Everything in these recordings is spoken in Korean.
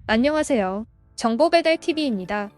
안녕하세요. 정보배달TV입니다.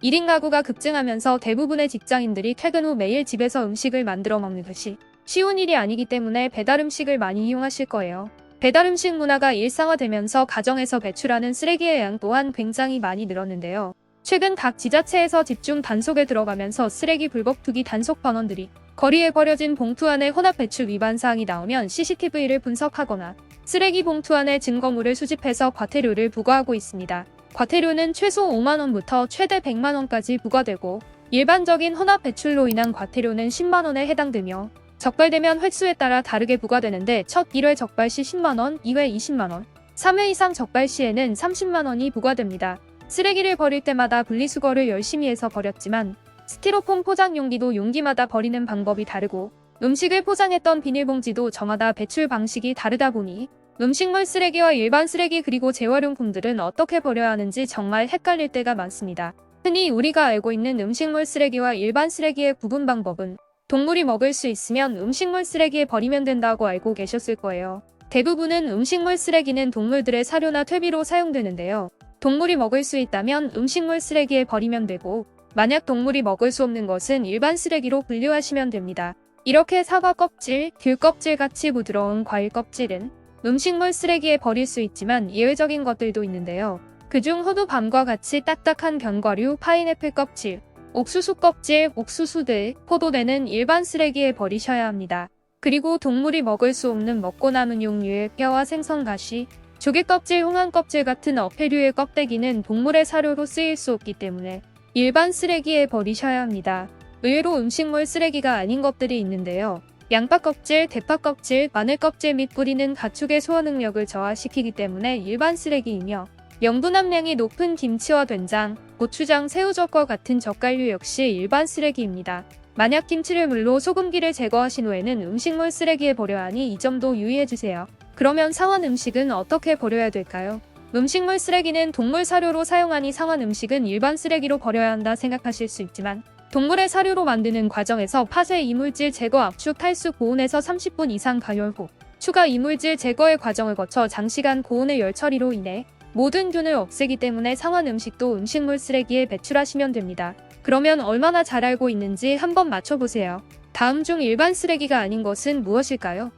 1인 가구가 급증하면서 대부분의 직장인들이 퇴근 후 매일 집에서 음식을 만들어 먹는 것이 쉬운 일이 아니기 때문에 배달 음식을 많이 이용하실 거예요. 배달 음식 문화가 일상화되면서 가정에서 배출하는 쓰레기의 양 또한 굉장히 많이 늘었는데요. 최근 각 지자체에서 집중 단속에 들어가면서 쓰레기 불법 투기 단속 반원들이 거리에 버려진 봉투 안에 혼합 배출 위반 사항이 나오면 CCTV를 분석하거나 쓰레기 봉투 안에 증거물을 수집해서 과태료를 부과하고 있습니다. 과태료는 최소 5만원부터 최대 100만원까지 부과되고 일반적인 혼합 배출로 인한 과태료는 10만원에 해당되며 적발되면 횟수에 따라 다르게 부과되는데 첫 1회 적발 시 10만원, 2회 20만원, 3회 이상 적발 시에는 30만원이 부과됩니다. 쓰레기를 버릴 때마다 분리수거를 열심히 해서 버렸지만 스티로폼 포장 용기도 용기마다 버리는 방법이 다르고 음식을 포장했던 비닐봉지도 저마다 배출 방식이 다르다 보니 음식물 쓰레기와 일반 쓰레기 그리고 재활용품들은 어떻게 버려야 하는지 정말 헷갈릴 때가 많습니다. 흔히 우리가 알고 있는 음식물 쓰레기와 일반 쓰레기의 구분 방법은 동물이 먹을 수 있으면 음식물 쓰레기에 버리면 된다고 알고 계셨을 거예요. 대부분은 음식물 쓰레기는 동물들의 사료나 퇴비로 사용되는데요. 동물이 먹을 수 있다면 음식물 쓰레기에 버리면 되고 만약 동물이 먹을 수 없는 것은 일반 쓰레기로 분류하시면 됩니다. 이렇게 사과 껍질, 귤 껍질 같이 부드러운 과일 껍질은 음식물 쓰레기에 버릴 수 있지만 예외적인 것들도 있는데요. 그중 호두밤과 같이 딱딱한 견과류, 파인애플 껍질, 옥수수 껍질, 옥수수 들, 포도대는 일반 쓰레기에 버리셔야 합니다. 그리고 동물이 먹을 수 없는 먹고 남은 용류의 뼈와 생선 가시, 조개 껍질, 홍합 껍질 같은 어패류의 껍데기는 동물의 사료로 쓰일 수 없기 때문에 일반 쓰레기에 버리셔야 합니다. 의외로 음식물 쓰레기가 아닌 것들이 있는데요. 양파 껍질, 대파 껍질, 마늘 껍질 및 뿌리는 가축의 소화 능력을 저하시키기 때문에 일반 쓰레기이며 염분 함량이 높은 김치와 된장, 고추장, 새우젓과 같은 젓갈류 역시 일반 쓰레기입니다. 만약 김치를 물로 소금기를 제거하신 후에는 음식물 쓰레기에 버려야 하니 이 점도 유의해주세요. 그러면 상한 음식은 어떻게 버려야 될까요? 음식물 쓰레기는 동물 사료로 사용하니 상한 음식은 일반 쓰레기로 버려야 한다 생각하실 수 있지만 동물의 사료로 만드는 과정에서 파쇄 이물질 제거 압축 탈수 고온에서 30분 이상 가열 후 추가 이물질 제거의 과정을 거쳐 장시간 고온의 열 처리로 인해 모든 균을 없애기 때문에 상한 음식도 음식물 쓰레기에 배출하시면 됩니다. 그러면 얼마나 잘 알고 있는지 한번 맞춰보세요. 다음 중 일반 쓰레기가 아닌 것은 무엇일까요?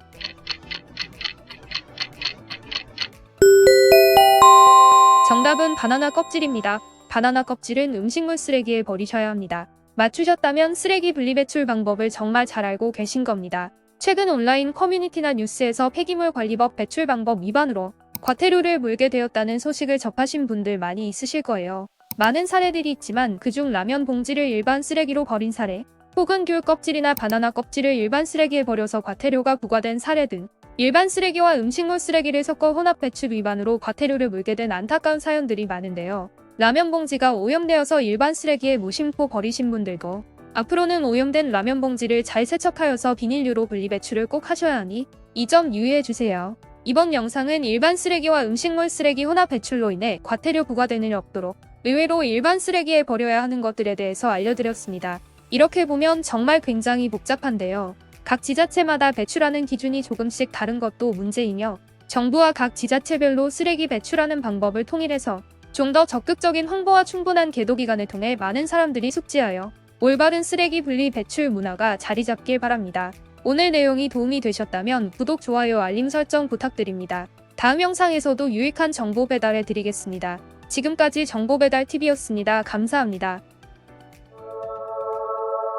정답은 바나나 껍질입니다. 바나나 껍질은 음식물 쓰레기에 버리셔야 합니다. 맞추셨다면 쓰레기 분리배출 방법을 정말 잘 알고 계신 겁니다. 최근 온라인 커뮤니티나 뉴스에서 폐기물 관리법 배출 방법 위반으로 과태료를 물게 되었다는 소식을 접하신 분들 많이 있으실 거예요. 많은 사례들이 있지만 그중 라면 봉지를 일반 쓰레기로 버린 사례, 혹은 귤 껍질이나 바나나 껍질을 일반 쓰레기에 버려서 과태료가 부과된 사례 등 일반 쓰레기와 음식물 쓰레기를 섞어 혼합 배출 위반으로 과태료를 물게 된 안타까운 사연들이 많은데요. 라면 봉지가 오염되어서 일반 쓰레기에 무심코 버리신 분들도 앞으로는 오염된 라면 봉지를 잘 세척하여서 비닐류로 분리배출을 꼭 하셔야 하니 이 점 유의해주세요. 이번 영상은 일반 쓰레기와 음식물 쓰레기 혼합 배출로 인해 과태료 부과되는 일 없도록 의외로 일반 쓰레기에 버려야 하는 것들에 대해서 알려드렸습니다. 이렇게 보면 정말 굉장히 복잡한데요. 각 지자체마다 배출하는 기준이 조금씩 다른 것도 문제이며 정부와 각 지자체별로 쓰레기 배출하는 방법을 통일해서 좀 더 적극적인 홍보와 충분한 계도기관을 통해 많은 사람들이 숙지하여 올바른 쓰레기 분리 배출 문화가 자리 잡길 바랍니다. 오늘 내용이 도움이 되셨다면 구독, 좋아요, 알림 설정 부탁드립니다. 다음 영상에서도 유익한 정보 배달해 드리겠습니다. 지금까지 정보배달TV였습니다. 감사합니다.